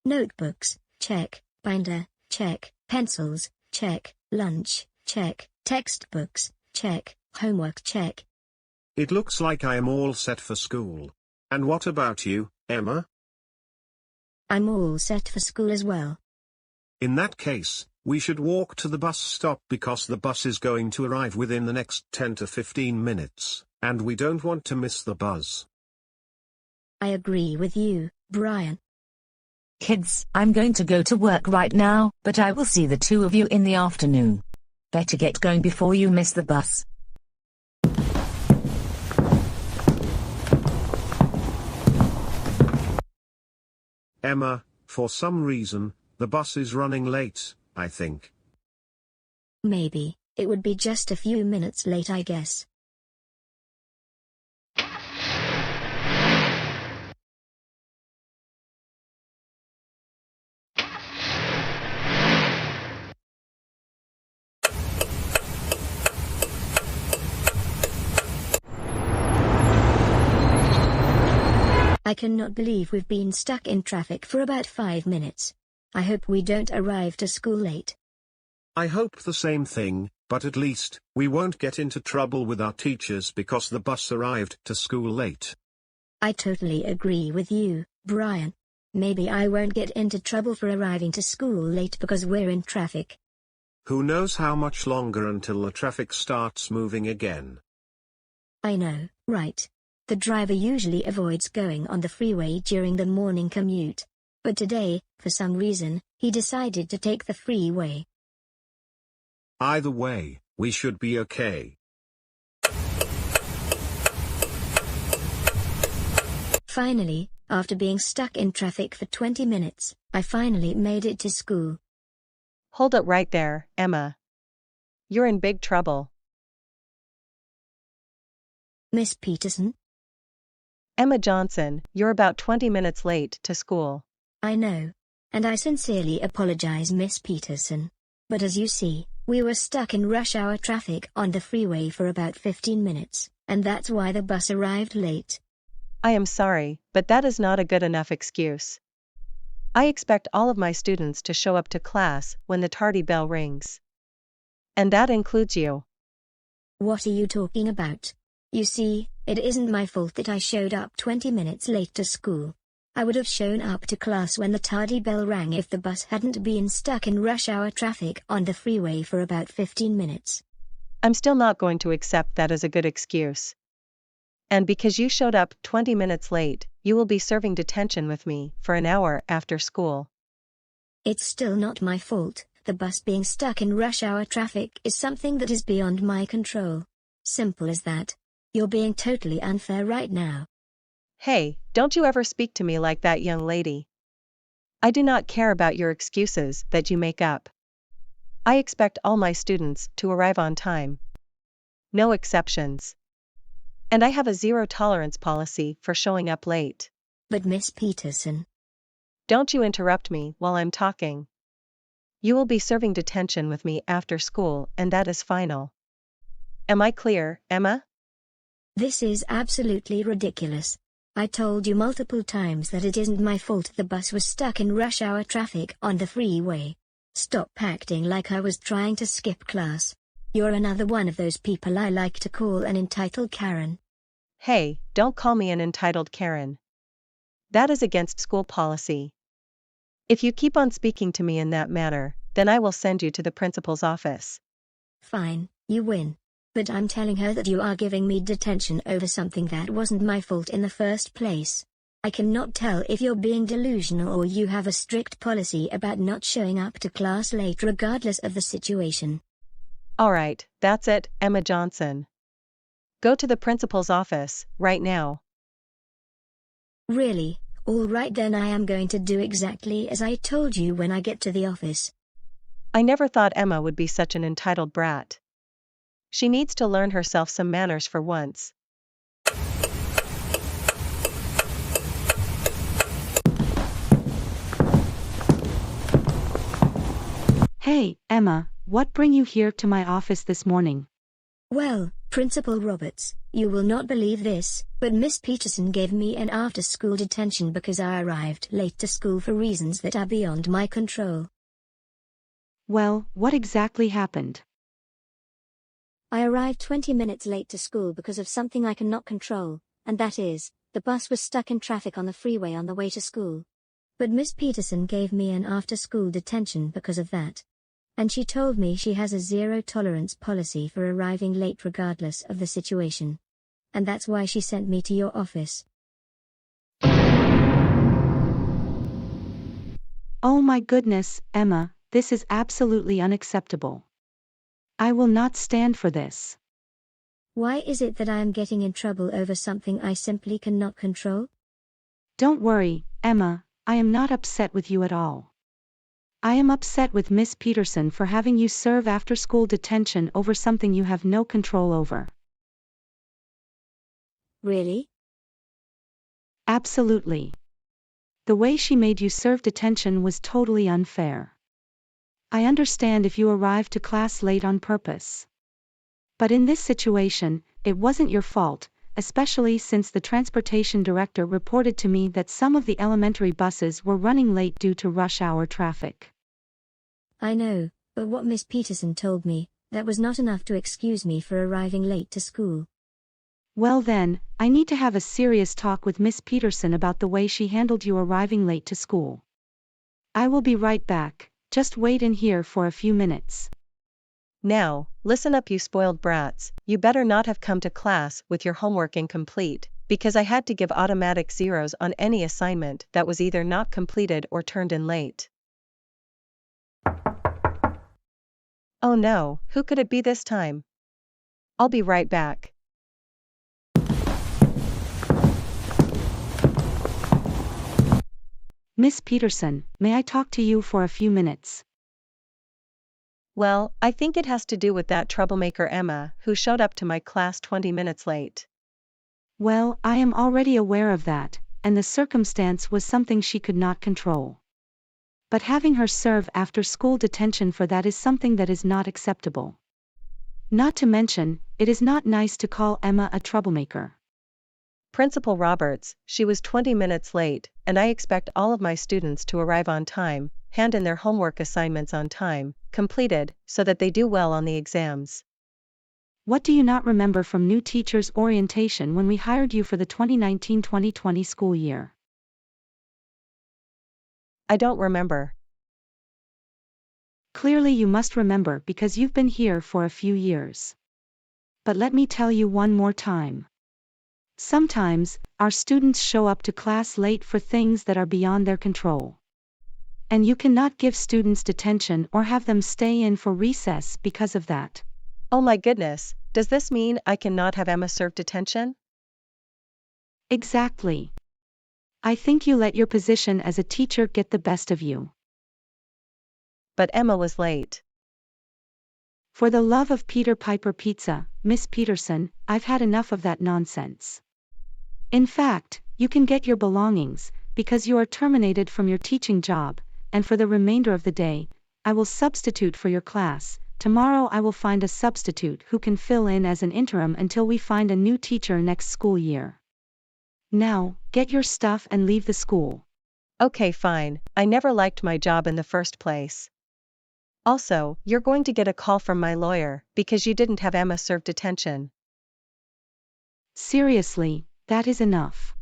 Notebooks, check. Binder, check. Pencils, check. Lunch, check. Textbooks, check. Homework, check. It looks like I am all set for school. And what about you, Emma? I'm all set for school as well. In that case, we should walk to the bus stop because the bus is going to arrive within the next 10 to 15 minutes, and we don't want to miss the bus. I agree with you, Brian. Kids, I'm going to go to work right now, but I will see the two of you in the afternoon. Better get going before you miss the bus. Emma, for some reason, the bus is running late, I think. Maybe, it would be just a few minutes late, I guess. I cannot believe we've been stuck in traffic for about 5 minutes. I hope we don't arrive to school late. I hope the same thing, but at least, we won't get into trouble with our teachers because the bus arrived to school late. I totally agree with you, Brian. Maybe I won't get into trouble for arriving to school late because we're in traffic. Who knows how much longer until the traffic starts moving again? I know, right? The driver usually avoids going on the freeway during the morning commute. But today, for some reason, he decided to take the freeway. Either way, we should be okay. Finally, after being stuck in traffic for 20 minutes, I finally made it to school. Hold it right there, Emma. You're in big trouble. Miss Peterson? Emma Johnson, you're about 20 minutes late to school. I know. And I sincerely apologize, Miss Peterson. But as you see, we were stuck in rush hour traffic on the freeway for about 15 minutes, and that's why the bus arrived late. I am sorry, but that is not a good enough excuse. I expect all of my students to show up to class when the tardy bell rings. And that includes you. What are you talking about? You see, it isn't my fault that I showed up 20 minutes late to school. I would have shown up to class when the tardy bell rang if the bus hadn't been stuck in rush hour traffic on the freeway for about 15 minutes. I'm still not going to accept that as a good excuse. And because you showed up 20 minutes late, you will be serving detention with me for an hour after school. It's still not my fault. The bus being stuck in rush hour traffic is something that is beyond my control. Simple as that. You're being totally unfair right now. Hey, don't you ever speak to me like that, young lady. I do not care about your excuses that you make up. I expect all my students to arrive on time. No exceptions. And I have a zero-tolerance policy for showing up late. But Miss Peterson. Don't you interrupt me while I'm talking. You will be serving detention with me after school, and that is final. Am I clear, Emma? This is absolutely ridiculous. I told you multiple times that it isn't my fault the bus was stuck in rush hour traffic on the freeway. Stop acting like I was trying to skip class. You're another one of those people I like to call an entitled Karen. Hey, don't call me an entitled Karen. That is against school policy. If you keep on speaking to me in that manner, then I will send you to the principal's office. Fine, you win. But I'm telling her that you are giving me detention over something that wasn't my fault in the first place. I cannot tell if you're being delusional or you have a strict policy about not showing up to class late regardless of the situation. Alright, that's it, Emma Johnson. Go to the principal's office, right now. Really? Alright then, I am going to do exactly as I told you when I get to the office. I never thought Emma would be such an entitled brat. She needs to learn herself some manners for once. Hey, Emma, what bring you here to my office this morning? Well, Principal Roberts, You will not believe this, but Miss Peterson gave me an after-school detention because I arrived late to school for reasons that are beyond my control. Well, what exactly happened? I arrived 20 minutes late to school because of something I cannot control, and that is, the bus was stuck in traffic on the freeway on the way to school. But Miss Peterson gave me an after-school detention because of that. And she told me she has a zero-tolerance policy for arriving late regardless of the situation. And that's why she sent me to your office. Oh my goodness, Emma, this is absolutely unacceptable. I will not stand for this. Why is it that I am getting in trouble over something I simply cannot control? Don't worry, Emma, I am not upset with you at all. I am upset with Miss Peterson for having you serve after-school detention over something you have no control over. Really? Absolutely. The way she made you serve detention was totally unfair. I understand if you arrived to class late on purpose. But in this situation, it wasn't your fault, especially since the transportation director reported to me that some of the elementary buses were running late due to rush hour traffic. I know, but what Miss Peterson told me, that was not enough to excuse me for arriving late to school. Well then, I need to have a serious talk with Miss Peterson about the way she handled you arriving late to school. I will be right back, just wait in here for a few minutes. Now, listen up you spoiled brats, you better not have come to class with your homework incomplete, because I had to give automatic zeros on any assignment that was either not completed or turned in late. Oh no, who could it be this time? I'll be right back. Miss Peterson, may I talk to you for a few minutes? Well, I think it has to do with that troublemaker Emma, who showed up to my class 20 minutes late. Well, I am already aware of that, and the circumstance was something she could not control. But having her serve after-school detention for that is something that is not acceptable. Not to mention, it is not nice to call Emma a troublemaker. Principal Roberts, she was 20 minutes late, and I expect all of my students to arrive on time, hand in their homework assignments on time, completed, so that they do well on the exams. What do you not remember from new teachers' orientation when we hired you for the 2019-2020 school year? I don't remember. Clearly you must remember because you've been here for a few years. But let me tell you one more time. Sometimes, our students show up to class late for things that are beyond their control. And you cannot give students detention or have them stay in for recess because of that. Oh my goodness, does this mean I cannot have Emma serve detention? Exactly. I think you let your position as a teacher get the best of you. But Emma was late. For the love of Peter Piper Pizza, Miss Peterson, I've had enough of that nonsense. In fact, you can get your belongings, because you are terminated from your teaching job, and for the remainder of the day, I will substitute for your class. Tomorrow I will find a substitute who can fill in as an interim until we find a new teacher next school year. Now, get your stuff and leave the school. Okay, fine, I never liked my job in the first place. Also, you're going to get a call from my lawyer, because you didn't have Emma serve detention. Seriously, that is enough.